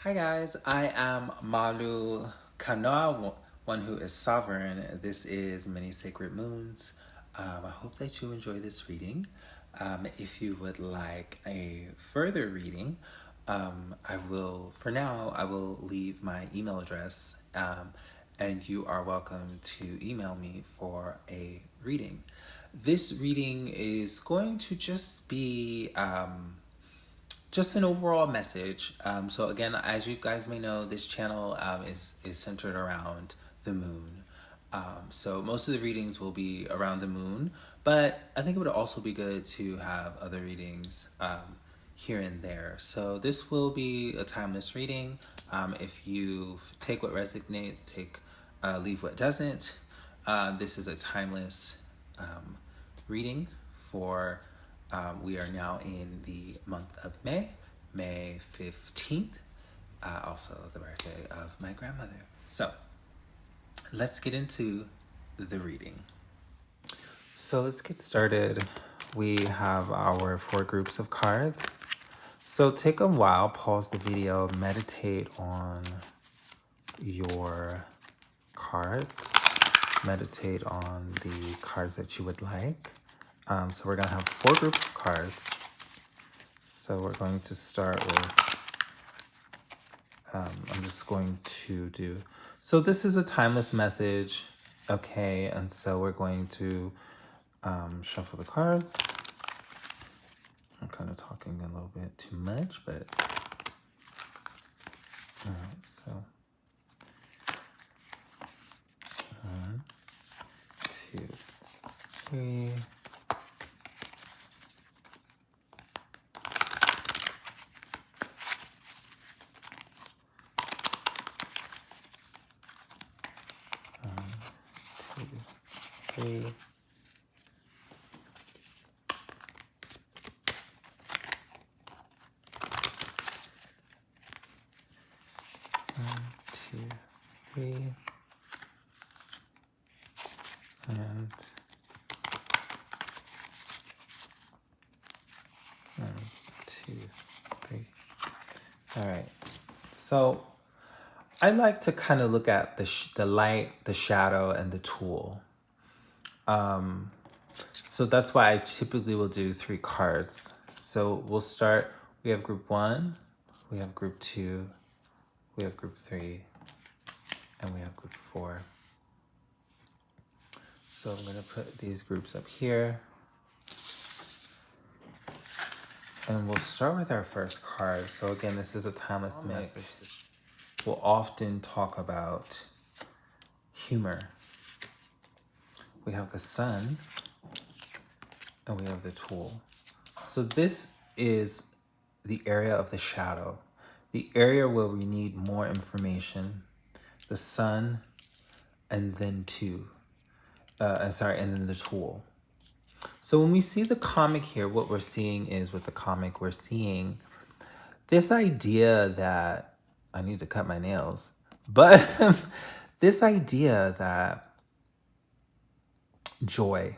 Hi guys, I am Malu Kanoa, one who is sovereign. This is Many Sacred Moons. I hope that you enjoy this reading. If you would like a further reading, for now, I will leave my email address, and you are welcome to email me for a reading. This reading is going to just be just an overall message. So again, as you guys may know, this channel is centered around the moon. So most of the readings will be around the moon, but I think it would also be good to have other readings here and there. So this will be a timeless reading. If you take what resonates, leave what doesn't. This is a timeless reading for we are now in the month of May 15th, also the birthday of my grandmother. So let's get into the reading. So let's get started. We have our 4 groups of cards. So take a while, pause the video, meditate on your cards, meditate on the cards that you would like. So we're going to have 4 groups of cards. So we're going to start with, I'm just going to do, so this is a timeless message, okay? And so we're going to shuffle the cards. I'm kind of talking a little bit too much, but, all right, so 1, 2, 3, 3. 1, 2, 3, and 1, 2, 3. All right. So I like to kind of look at the light, the shadow, and the tool. So that's why I typically will do 3 cards. So we'll start, we have group 1, we have group 2, we have group 3, and we have group 4. So I'm going to put these groups up here. And we'll start with our first card. So again, this is a timeless message. We'll often talk about humor. We have the sun, and we have the tool. So this is the area of the shadow, the area where we need more information, the sun, and then and then the tool. So when we see the comic here, what we're seeing is with the comic, we're seeing this idea that I need to cut my nails, but this idea that joy,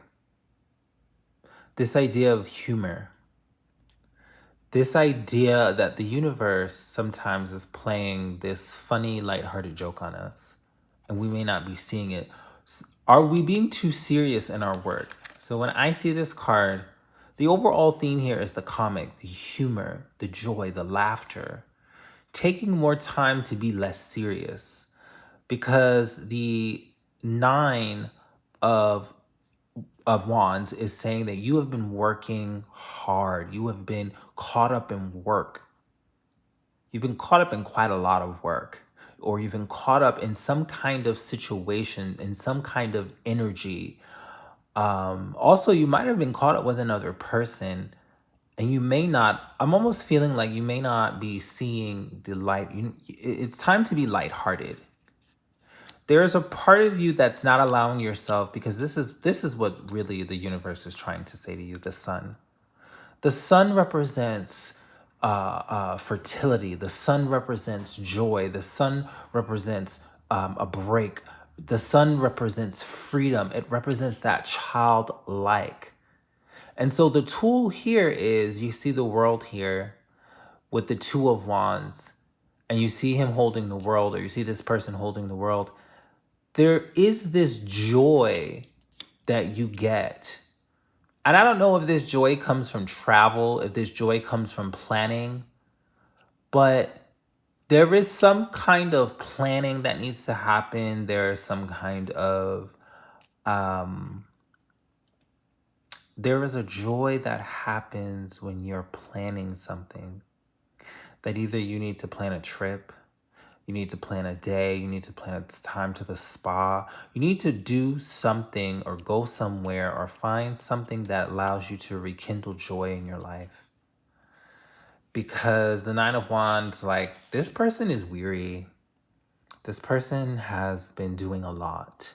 this idea of humor, this idea that the universe sometimes is playing this funny, lighthearted joke on us, and we may not be seeing it. Are we being too serious in our work? So when I see this card, the overall theme here is the comic, the humor, the joy, the laughter, taking more time to be less serious, because the 9 of Wands is saying that you have been working hard. You have been caught up in work. You've been caught up in quite a lot of work, or you've been caught up in some kind of situation, in some kind of energy. Also, you might have been caught up with another person, and you may not, I'm almost feeling like you may not be seeing the light. It's time to be lighthearted. There is a part of you that's not allowing yourself, because this is what really the universe is trying to say to you, the sun. The sun represents fertility. The sun represents joy. The sun represents a break. The sun represents freedom. It represents that childlike. And so the tool here is, you see the world here with the 2 of Wands. and you see him holding the world, or you see this person holding the world, there is this joy that you get. And I don't know if this joy comes from travel, if this joy comes from planning, but there is some kind of planning that needs to happen. There is some kind of, there is a joy that happens when you're planning something. That either you need to plan a trip, you need to plan a day, you need to plan a time to the spa, you need to do something or go somewhere or find something that allows you to rekindle joy in your life. Because the Nine of Wands, like, this person is weary. This person has been doing a lot.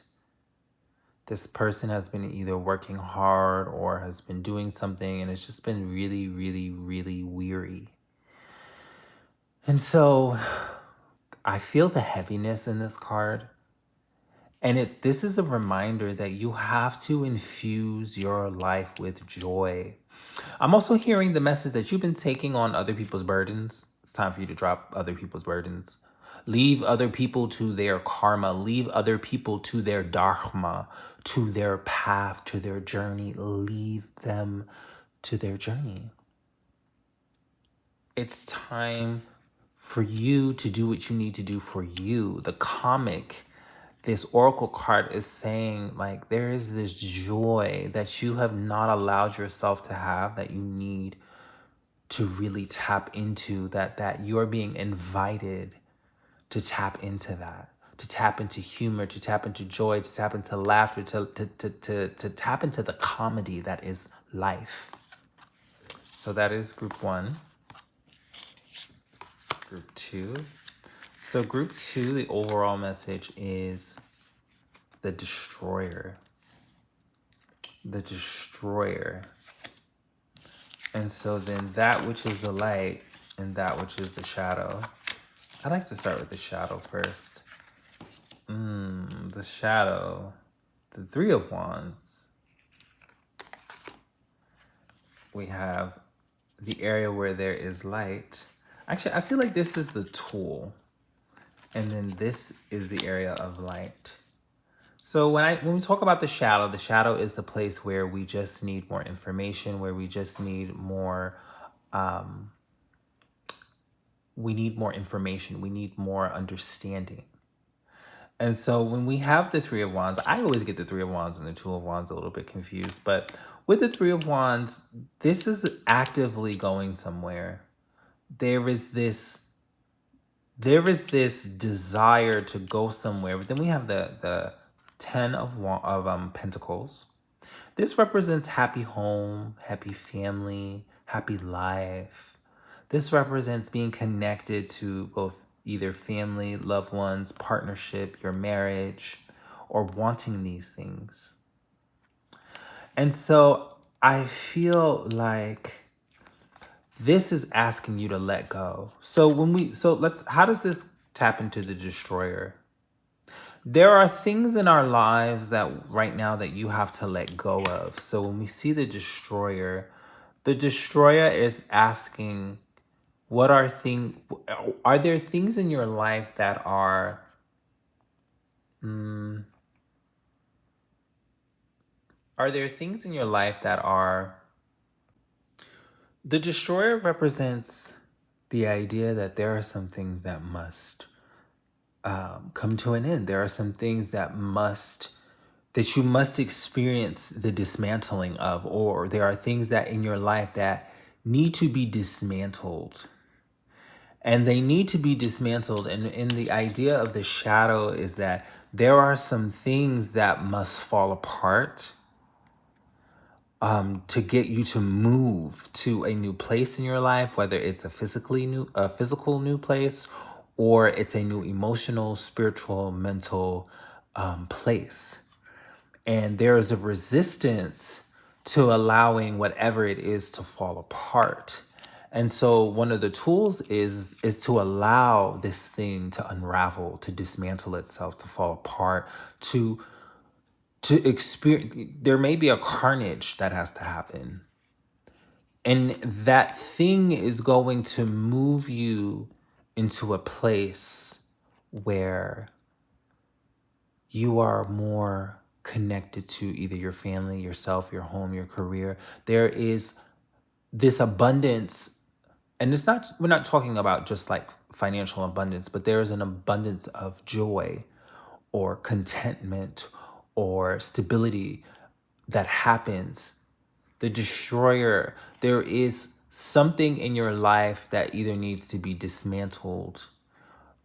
This person has been either working hard or has been doing something, and it's just been really, really, really weary. And so I feel the heaviness in this card. And this is a reminder that you have to infuse your life with joy. I'm also hearing the message that you've been taking on other people's burdens. It's time for you to drop other people's burdens. Leave other people to their karma. Leave other people to their dharma, to their path, to their journey. Leave them to their journey. It's time for you to do what you need to do for you. The comic, this oracle card is saying, like, there is this joy that you have not allowed yourself to have, that you need to really tap into, that you're being invited to tap into that, to tap into humor, to tap into joy, to tap into laughter, to tap into the comedy that is life. So that is group 1. Group 2. So group 2, the overall message is the destroyer. The destroyer. And so then that which is the light and that which is the shadow. I like to start with the shadow first. The shadow. The Three of Wands. We have the area where there is light. Actually, I feel like this is the tool. And then this is the area of light. So when we talk about the shadow is the place where we just need more information, where we just need more, we need more information, we need more understanding. And so when we have the Three of Wands, I always get the Three of Wands and the Two of Wands a little bit confused, but with the Three of Wands, this is actively going somewhere. There is this desire to go somewhere, but then we have the Ten of Pentacles. This represents happy home, happy family, happy life. This represents being connected to both either family, loved ones, partnership, your marriage, or wanting these things. And so I feel like this is asking you to let go. So how does this tap into the destroyer? There are things in our lives that right now that you have to let go of. So when we see the destroyer is asking, are there things in your life that are, the destroyer represents the idea that there are some things that must come to an end. There are some things that you must experience the dismantling of, or there are things that in your life that need to be dismantled. And they need to be dismantled. And the idea of the shadow is that there are some things that must fall apart to get you to move to a new place in your life, whether it's a physical new place, or it's a new emotional, spiritual, mental place. And there is a resistance to allowing whatever it is to fall apart. And so one of the tools is to allow this thing to unravel, to dismantle itself, to fall apart, to experience. There may be a carnage that has to happen. And that thing is going to move you into a place where you are more connected to either your family, yourself, your home, your career. There is this abundance, and we're not talking about just like financial abundance, but there is an abundance of joy or contentment or stability that happens. The destroyer, there is something in your life that either needs to be dismantled,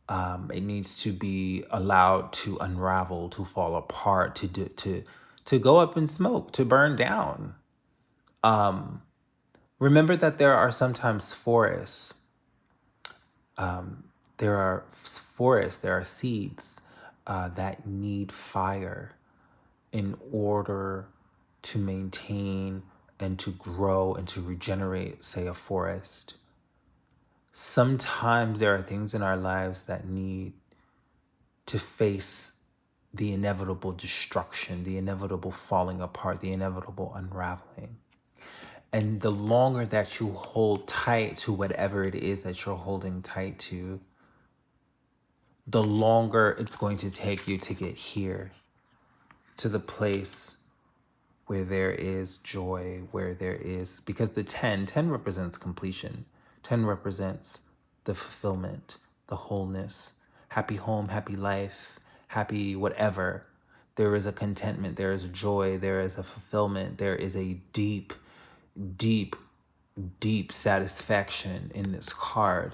it needs to be allowed to unravel, to fall apart, to go up in smoke, to burn down. Remember that there are sometimes forests. There are forests, there are seeds that need fire in order to maintain and to grow and to regenerate, say, a forest. Sometimes there are things in our lives that need to face the inevitable destruction, the inevitable falling apart, the inevitable unraveling. And the longer that you hold tight to whatever it is that you're holding tight to, the longer it's going to take you to get here, to the place where there is joy, where there is, because the 10 represents completion. 10 represents the fulfillment, the wholeness, happy home, happy life, happy whatever. There is a contentment, there is a joy, there is a fulfillment, there is a deep, deep, deep satisfaction in this card.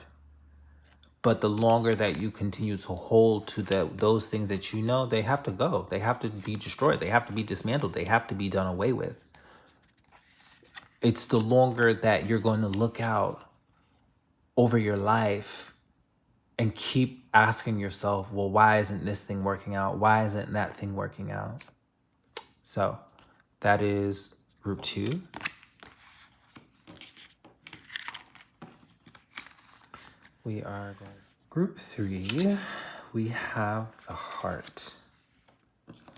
But the longer that you continue to hold to those things that you know, they have to go. They have to be destroyed. They have to be dismantled. They have to be done away with. It's the longer that you're going to look out over your life and keep asking yourself, well, why isn't this thing working out? Why isn't that thing working out? So that is group 2. We are going. Group 3, we have the heart.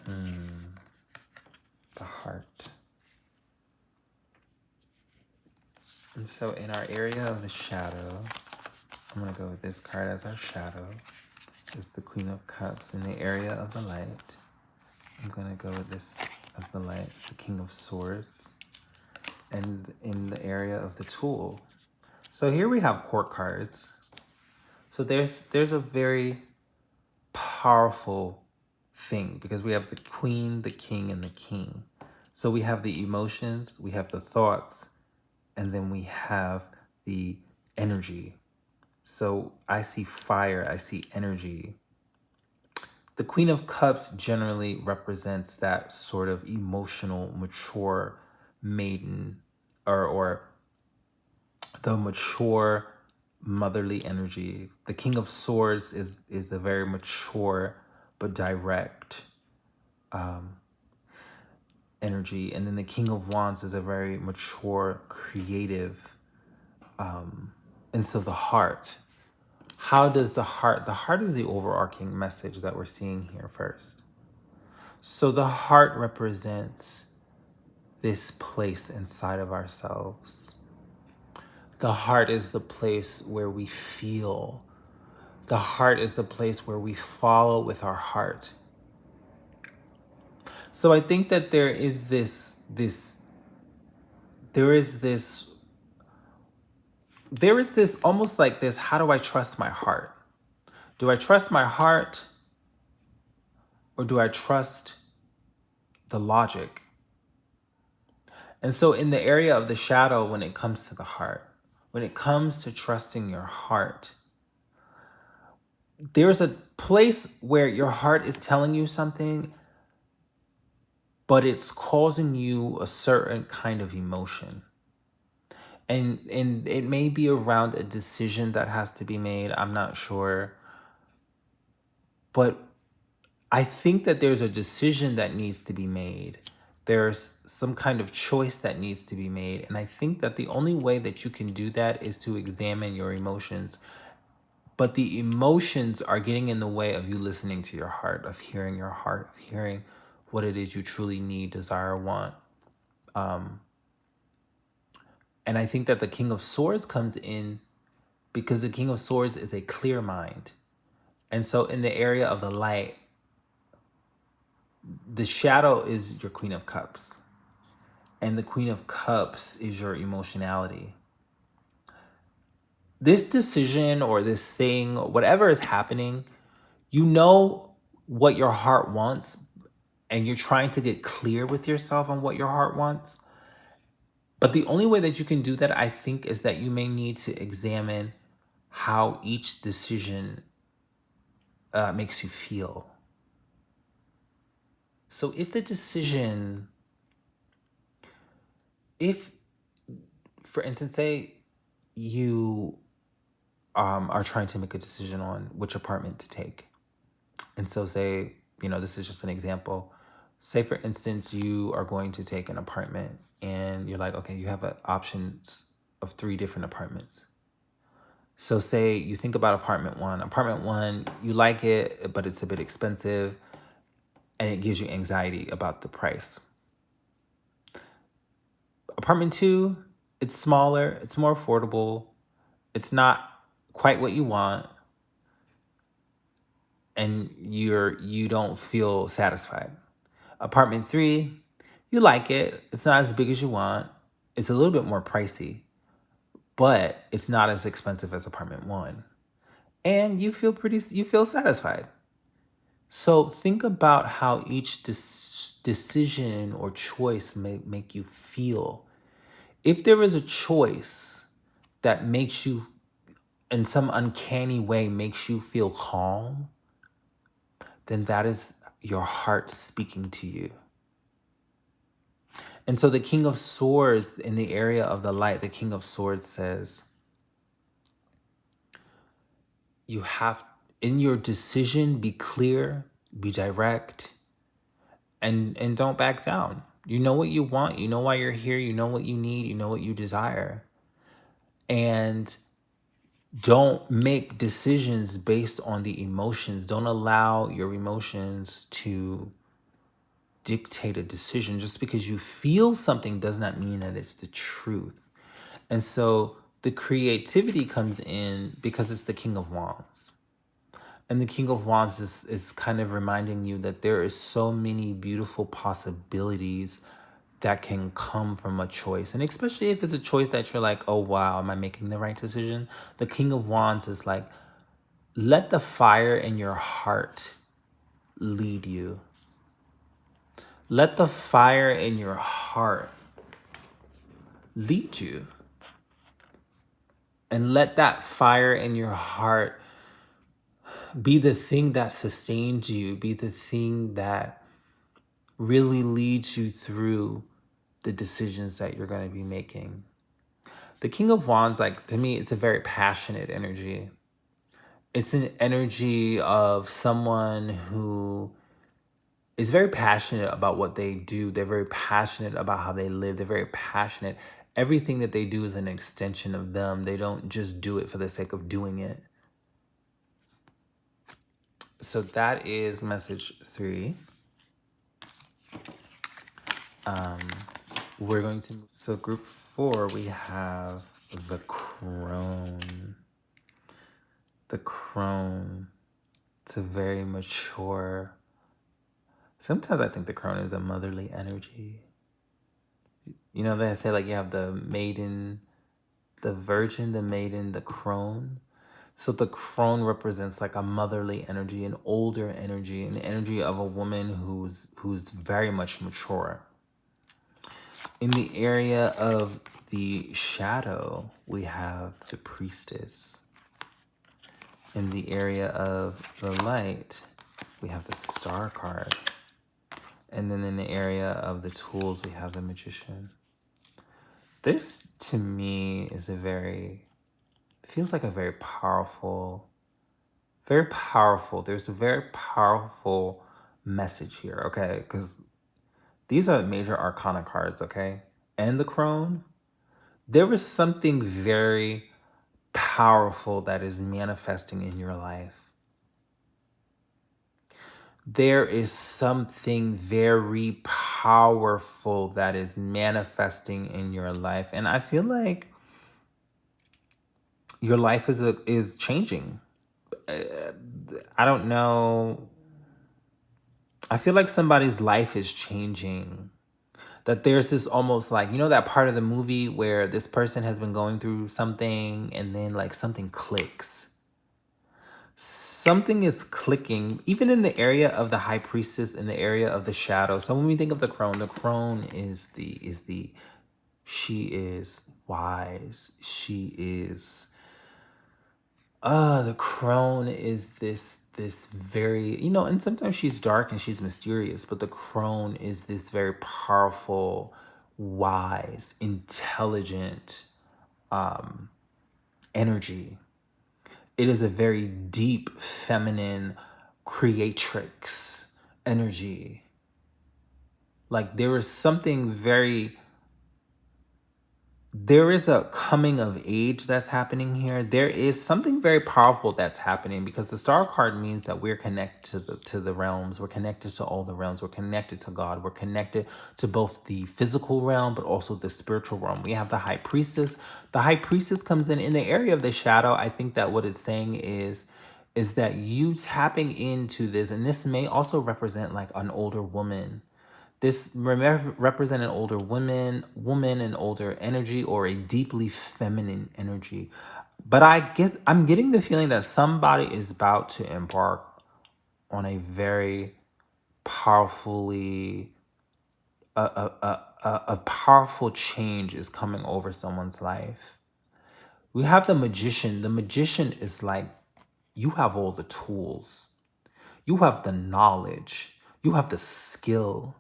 The heart. And so in our area of the shadow, I'm going to go with this card as our shadow. It's the Queen of Cups. In the area of the light, I'm going to go with this as the light. It's the King of Swords. And in the area of the Tool. So here we have court cards. So there's a very powerful thing because we have the Queen, the King, and the King. So we have the emotions, we have the thoughts, and then we have the energy. So I see fire, I see energy. The Queen of Cups generally represents that sort of emotional, mature maiden or the mature motherly energy. The King of Swords is a very mature but direct energy. And then the King of Wands is a very mature, creative. And so the heart. How does the heart is the overarching message that we're seeing here first. So the heart represents this place inside of ourselves. The heart is the place where we feel. The heart is the place where we follow with our heart. So I think that there is this almost like this, how do I trust my heart? Do I trust my heart or do I trust the logic? And so in the area of the shadow, when it comes to the heart, when it comes to trusting your heart, there's a place where your heart is telling you something, but it's causing you a certain kind of emotion. And it may be around a decision that has to be made. I'm not sure. But I think that there's a decision that needs to be made. There's some kind of choice that needs to be made. And I think that the only way that you can do that is to examine your emotions. But the emotions are getting in the way of you listening to your heart, of hearing your heart, of hearing what it is you truly need, desire, want. And I think that the King of Swords comes in because the King of Swords is a clear mind. And so in the area of the light, the shadow is your Queen of Cups. And the Queen of Cups is your emotionality. This decision or this thing, whatever is happening, you know what your heart wants, and you're trying to get clear with yourself on what your heart wants. But the only way that you can do that, I think, is that you may need to examine how each decision makes you feel. So if the decision, if, for instance, say you are trying to make a decision on which apartment to take. And so say, this is just an example. Say, for instance, you are going to take an apartment and you're like, okay, you have options of 3 different apartments. So say you think about apartment one. Apartment one, you like it, but it's a bit expensive and it gives you anxiety about the price. Apartment 2, it's smaller, it's more affordable, it's not quite what you want, and you don't feel satisfied. Apartment 3, you like it, it's not as big as you want, it's a little bit more pricey, but it's not as expensive as apartment 1, and you feel satisfied. So think about how each decision or choice may make you feel. If there is a choice that makes you, in some uncanny way, makes you feel calm, then that is your heart speaking to you. And so the King of Swords, in the area of the light, the King of Swords says, you have, in your decision, be clear, be direct, and don't back down. You know what you want, you know why you're here, you know what you need, you know what you desire. And don't make decisions based on the emotions. Don't allow your emotions to dictate a decision. Just because you feel something does not mean that it's the truth. And so the creativity comes in because it's the King of Wands. And the King of Wands is kind of reminding you that there is so many beautiful possibilities that can come from a choice. And especially if it's a choice that you're like, oh, wow, am I making the right decision? The King of Wands is like, let the fire in your heart lead you. Let the fire in your heart lead you. And let that fire in your heart be the thing that sustains you, be the thing that really leads you through the decisions that you're going to be making. The King of Wands, like, to me, it's a very passionate energy. It's an energy of someone who is very passionate about what they do. They're very passionate about how they live. They're very passionate. Everything that they do is an extension of them. They don't just do it for the sake of doing it. So that is message 3. We're going to, so group 4, we have the crone. The crone. It's a very mature, sometimes I think the crone is a motherly energy. You know, they say like you have the maiden, the virgin, the maiden, the crone. So the crone represents like a motherly energy, an older energy, an energy of a woman who's very much mature. In the area of the shadow, we have the priestess. In the area of the light, we have the Star card. And then in the area of the tools, we have the Magician. This, to me, is feels like a very powerful, there's a very powerful message here, okay? Because these are major arcana cards, okay? And the crone, there is something very powerful that is manifesting in your life. There is something very powerful that is manifesting in your life. And I feel like your life is changing. I don't know. I feel like somebody's life is changing. That there's this almost like, you know, that part of the movie where this person has been going through something and then like something clicks. Something is clicking, even in the area of the high priestess, in the area of the shadow. So when we think of the crone is she is wise. She is the crone is this very, you know, and sometimes she's dark and she's mysterious, but the crone is this very powerful, wise, intelligent energy. It is a very deep feminine creatrix energy. Like there is something very, there is a coming of age that's happening here. There is something very powerful that's happening because the star card means that we're connected to the realms. We're connected to all the realms. We're connected to God. We're connected to both the physical realm, but also the spiritual realm. We have the high priestess. The high priestess comes in the area of the shadow. I think that what it's saying is that you tapping into this, and this may also represent like an older woman. This represent an older woman, an older energy, or a deeply feminine energy. But I'm getting the feeling that somebody is about to embark on a very powerfully, a powerful change is coming over someone's life. We have the magician. The magician is like, you have all the tools. You have the knowledge. You have the skill.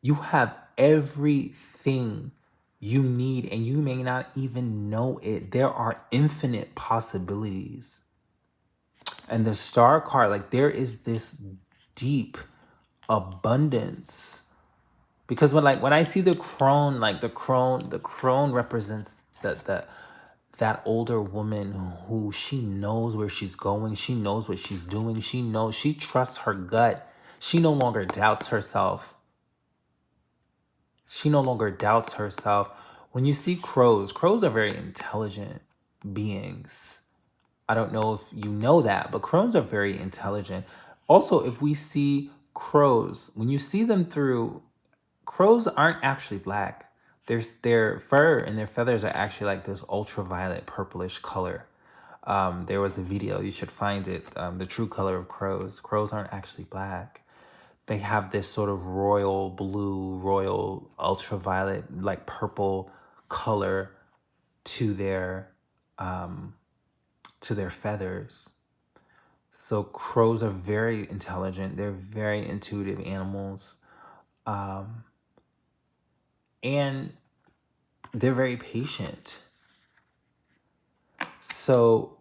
You have everything you need and you may not even know it. There are infinite possibilities. And the star card, like there is this deep abundance. Because when I see the crone, like the crone represents that older woman who she knows where she's going. She knows what she's doing. She trusts her gut. She no longer doubts herself. She no longer doubts herself. When you see crows are very intelligent beings. I don't know if you know that, but crows are very intelligent. Also, if we see crows, when you see them through, crows aren't actually black. Their fur and their feathers are actually like this ultraviolet purplish color. There was a video, you should find it, the true color of crows. Crows aren't actually black. They have this sort of royal blue, royal ultraviolet, like purple color to their feathers. So crows are very intelligent. They're very intuitive animals. And they're very patient. So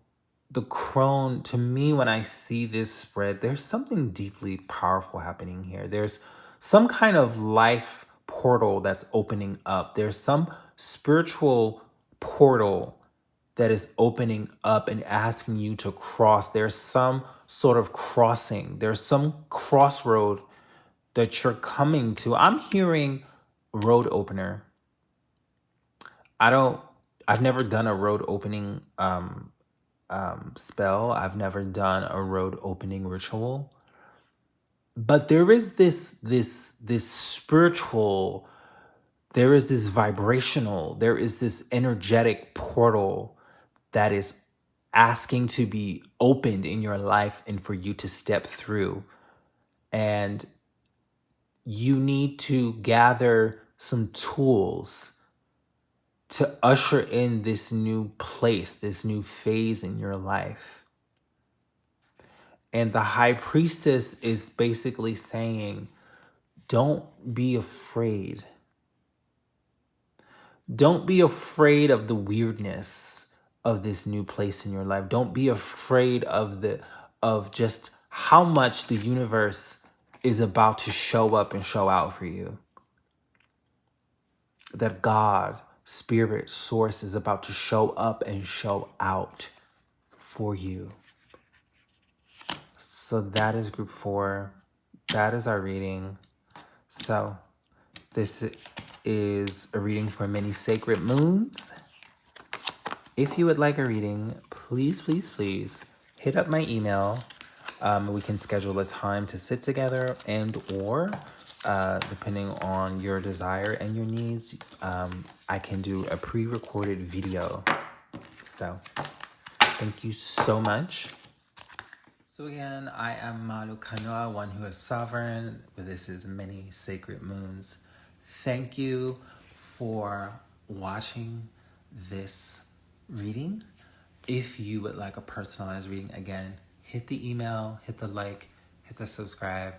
the crone, to me, when I see this spread, there's something deeply powerful happening here. There's some kind of life portal that's opening up. There's some spiritual portal that is opening up and asking you to cross. There's some sort of crossing. There's some crossroad that you're coming to. I'm hearing road opener. I've never done a road opening spell. I've never done a road opening ritual. But there is this spiritual, there is this vibrational, there is this energetic portal that is asking to be opened in your life and for you to step through. And you need to gather some tools to usher in this new place, this new phase in your life. And the high priestess is basically saying, don't be afraid. Don't be afraid of the weirdness of this new place in your life. Don't be afraid of just how much the universe is about to show up and show out for you. That God, Spirit, Source is about to show up and show out for you. So that is group 4. That is our reading. So this is a reading for many sacred moons. If you would like a reading, please, please, please hit up my email. We can schedule a time to sit together, and or depending on your desire and your needs, I can do a pre-recorded video. So thank you so much. So again, I am Malu Kanoa, one who is sovereign. This is Many Sacred Moons. Thank you for watching this reading. If you would like a personalized reading, again, hit the email, hit the like, hit the subscribe,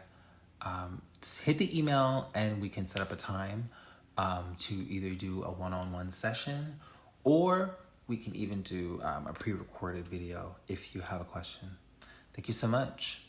hit the email, and we can set up a time to either do a one-on-one session, or we can even do a pre-recorded video if you have a question. Thank you so much.